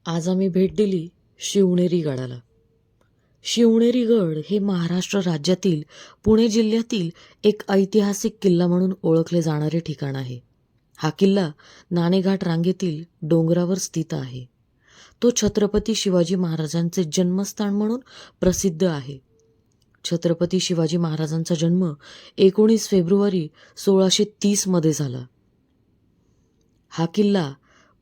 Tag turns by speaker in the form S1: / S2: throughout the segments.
S1: आज आम्ही भेट दिली शिवनेरी गडाला. शिवनेरी गड हे महाराष्ट्र राज्यातील पुणे जिल्ह्यातील एक ऐतिहासिक किल्ला म्हणून ओळखले जाणारे ठिकाण आहे. हा किल्ला नाणेघाट रांगेतील डोंगरावर स्थित आहे. तो छत्रपती शिवाजी महाराजांचे जन्मस्थान म्हणून प्रसिद्ध आहे. छत्रपती शिवाजी महाराजांचा जन्म 19 फेब्रुवारी 1630 मध्ये झाला. हा किल्ला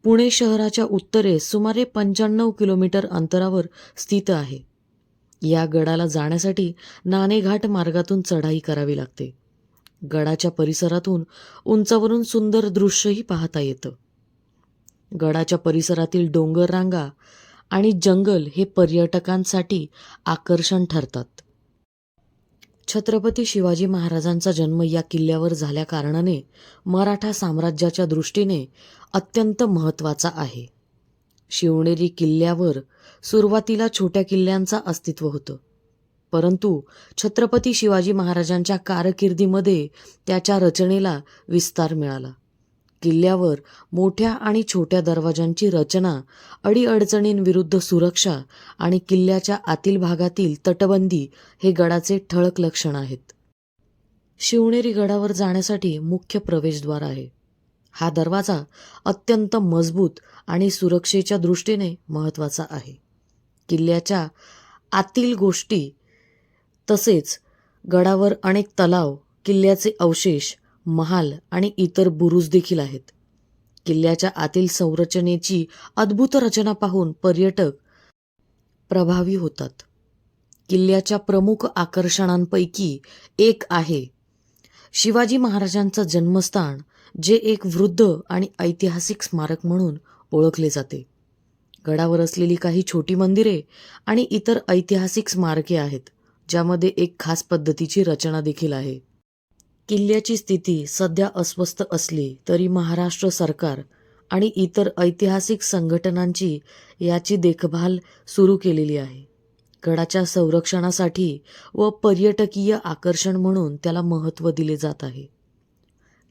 S1: पुणे शहराच्या उत्तरेस सुमारे 95 किलोमीटर अंतरावर स्थित आहे. या गडाला जाण्यासाठी नाणेघाट मार्गातून चढाई करावी लागते. गडाच्या परिसरातून उंचावरून सुंदर दृश्यही पाहता येतं. गडाच्या परिसरातील डोंगर रांगा आणि जंगल हे पर्यटकांसाठी आकर्षण ठरतात. छत्रपती शिवाजी महाराजांचा जन्म या किल्ल्यावर झाल्या कारणाने मराठा साम्राज्याच्या दृष्टीने अत्यंत महत्त्वाचा आहे. शिवनेरी किल्ल्यावर सुरुवातीला छोट्या किल्ल्यांचा अस्तित्व होतं, परंतु छत्रपती शिवाजी महाराजांच्या कारकिर्दीमध्ये त्याच्या रचनेला विस्तार मिळाला. किल्ल्यावर मोठ्या आणि छोट्या दरवाजांची रचना, अडीअडचणींविरुद्ध सुरक्षा आणि किल्ल्याच्या आतील भागातील तटबंदी हे गडाचे ठळक लक्षण आहेत. शिवनेरी गडावर जाण्यासाठी मुख्य प्रवेशद्वार आहे. हा दरवाजा अत्यंत मजबूत आणि सुरक्षेच्या दृष्टीने महत्त्वाचा आहे. किल्ल्याच्या आतील गोष्टी तसेच गडावर अनेक तलाव, किल्ल्याचे अवशेष, महाल आणि इतर बुरुज देखील आहेत. किल्ल्याच्या आतील संरचनेची अद्भुत रचना पाहून पर्यटक प्रभावी होतात. किल्ल्याच्या प्रमुख आकर्षणांपैकी एक आहे शिवाजी महाराजांचं जन्मस्थान, जे एक वृद्ध आणि ऐतिहासिक स्मारक म्हणून ओळखले जाते. गडावर असलेली काही छोटी मंदिरे आणि इतर ऐतिहासिक स्मारके आहेत, ज्यामध्ये एक खास पद्धतीची रचना देखील आहे. किल्ल्याची स्थिती सध्या अस्वस्थ असली तरी महाराष्ट्र सरकार आणि इतर ऐतिहासिक संघटनांची याची देखभाल सुरू केलेली आहे. गडाच्या संरक्षणासाठी व पर्यटकीय आकर्षण म्हणून त्याला महत्त्व दिले जात आहे.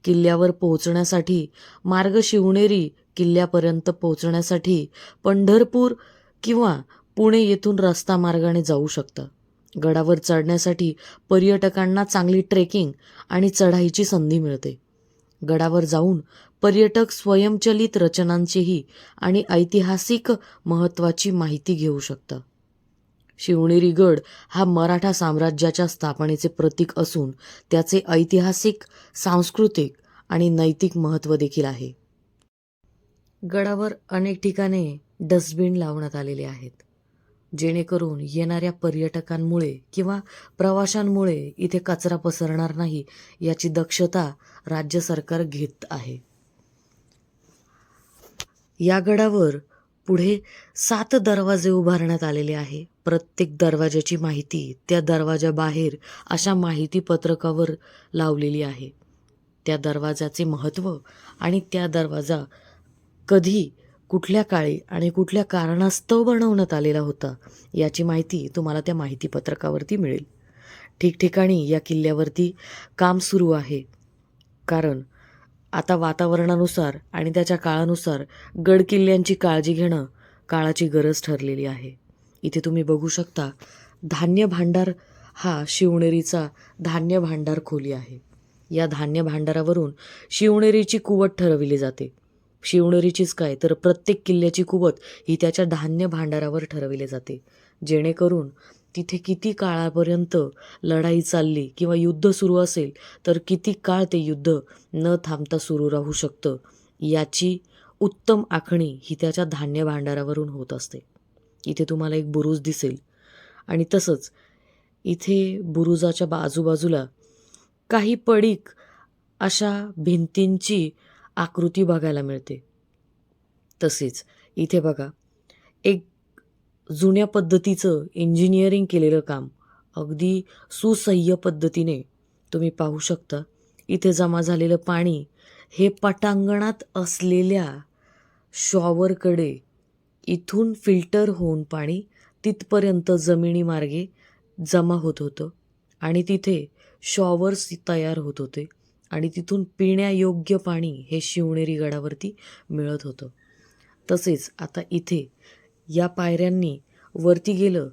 S1: किल्ल्यावर पोहोचण्यासाठी मार्ग शिवनेरी किल्ल्यापर्यंत पोहोचण्यासाठी पंढरपूर किंवा पुणे येथून रस्ता मार्गाने जाऊ शकता. गडावर चढण्यासाठी पर्यटकांना चांगली ट्रेकिंग आणि चढाईची संधी मिळते. गडावर जाऊन पर्यटक स्वयंचलित रचनांचीही आणि ऐतिहासिक महत्त्वाची माहिती घेऊ शकतात. शिवनेरी गड हा मराठा साम्राज्याच्या स्थापनेचे प्रतीक असून त्याचे ऐतिहासिक, सांस्कृतिक आणि नैतिक महत्त्व देखील आहे. गडावर अनेक ठिकाणी डस्टबिन लावण्यात आलेले आहेत, जेणेकरून येणाऱ्या पर्यटकांमुळे किंवा प्रवाशांमुळे इथे कचरा पसरणार नाही याची दक्षता राज्य सरकार घेत आहे. या गडावर पुढे 7 दरवाजे उभारण्यात आलेले आहे. प्रत्येक दरवाजाची माहिती त्या दरवाजाबाहेर अशा माहिती पत्रकावर लावलेली आहे. त्या दरवाजाचे महत्त्व आणि त्या दरवाजा कधी, कुठल्या काळी आणि कुठल्या कारणास्तव बनवण्यात आलेला होता याची माहिती तुम्हाला त्या माहिती पत्रकावरती मिळेल. ठिकठिकाणी या किल्ल्यावरती काम सुरू आहे, कारण आता वातावरणानुसार आणि त्याच्या काळानुसार गड किल्ल्यांची काळजी घेणं काळाची गरज ठरलेली आहे. इथे तुम्ही बघू शकता, धान्य भांडार हा शिवनेरीचा धान्य भांडार खोली आहे. या धान्य भांडारावरून शिवनेरीची कुवत ठरविली जाते. शिवनेरीचीच काय तर प्रत्येक किल्ल्याची कुवत ही त्याच्या धान्य भांडारावर ठरविली जाते, जेणेकरून तिथे किती काळापर्यंत लढाई चालली किंवा युद्ध सुरू असेल तर किती काळ ते युद्ध न थांबता सुरू राहू शकतं याची उत्तम आखणी ही त्याच्या धान्य भांडारावरून होत असते. इथे तुम्हाला एक बुरुज दिसेल आणि तसंच इथे बुरुजाच्या आजूबाजूला काही पडीक अशा भिंतींची आकृती बघायला मिळते. तसेच इथे बघा, एक जुन्या पद्धतीचं इंजिनिअरिंग केलेलं काम अगदी सुसह्य पद्धतीने तुम्ही पाहू शकता. इथे जमा झालेलं पाणी हे पटांगणात असलेल्या शॉवरकडे इथून फिल्टर होऊन पाणी तिथपर्यंत जमिनीमार्गे जमा होत होतं आणि तिथे शॉवर्स तयार होत होते आणि तिथून पिण्यायोग्य पाणी हे शिवनेरी गडावरती मिळत होतं. तसेच आता इथे या पायऱ्यांनी वरती गेलं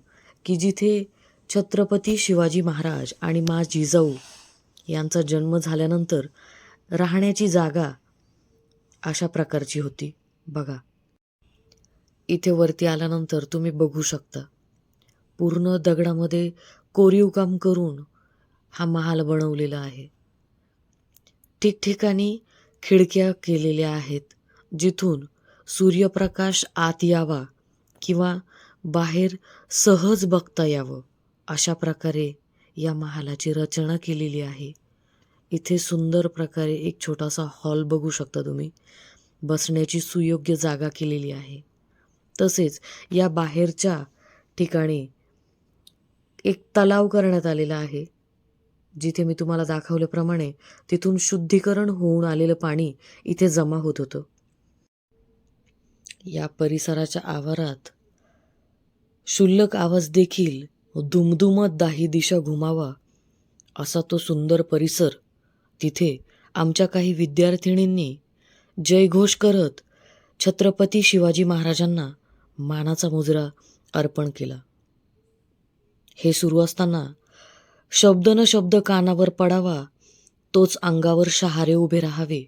S1: की जिथे छत्रपती शिवाजी महाराज आणि मा जिजाऊ यांचा जन्म झाल्यानंतर राहण्याची जागा अशा प्रकारची होती. बघा, इथे वरती आल्यानंतर तुम्ही बघू शकता पूर्ण दगडामध्ये कोरीव काम करून हा महाल बनवलेला आहे. ठिकठिकाणी खिडक्या केलेल्या आहेत जिथून सूर्यप्रकाश आत यावा किंवा बाहेर सहज बघता यावं अशा प्रकारे या महालाची रचना केलेली आहे. इथे सुंदर प्रकारे एक छोटासा हॉल बघू शकता तुम्ही. बसण्याची सुयोग्य जागा केलेली आहे. तसेच या बाहेरच्या ठिकाणी एक तलाव करण्यात आलेला आहे. जिथे मी तुम्हाला दाखवल्याप्रमाणे तिथून शुद्धीकरण होऊन आलेलं पाणी इथे जमा होत होतं. या परिसराच्या आवारात क्षुल्लक आवाज देखील दुमदुमत दाही दिशा घुमावा असा तो सुंदर परिसर. तिथे आमच्या काही विद्यार्थिनींनी जयघोष करत छत्रपती शिवाजी महाराजांना मानाचा मुजरा अर्पण केला. हे सुरू असताना शब्द न शब्द कानावर पडावा, तोच अंगावर शहारे उभे राहावे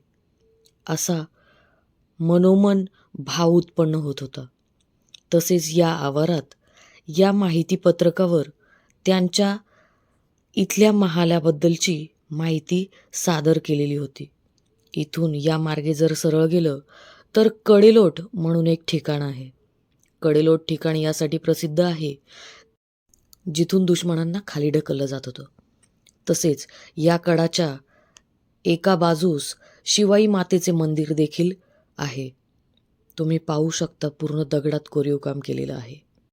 S1: असा मनोमन भाव उत्पन्न होत होता. तसेच या आवारात या माहिती पत्रकावर त्यांच्या इथल्या महालाबद्दलची माहिती सादर केलेली होती. इथून या मार्गे जर सरळ गेलं तर कडेलोट म्हणून एक ठिकाण आहे. कडेलोट ठिकाण यासाठी प्रसिद्ध आहे जिथून दुश्मनांना खाली ढकललं जात होतं. तसेच या कडाच्या एका बाजूस शिवाई मातेचे मंदिर देखील आहे. तुम्ही पाहू शकता पूर्ण दगडात कोरीव काम केलेलं आहे.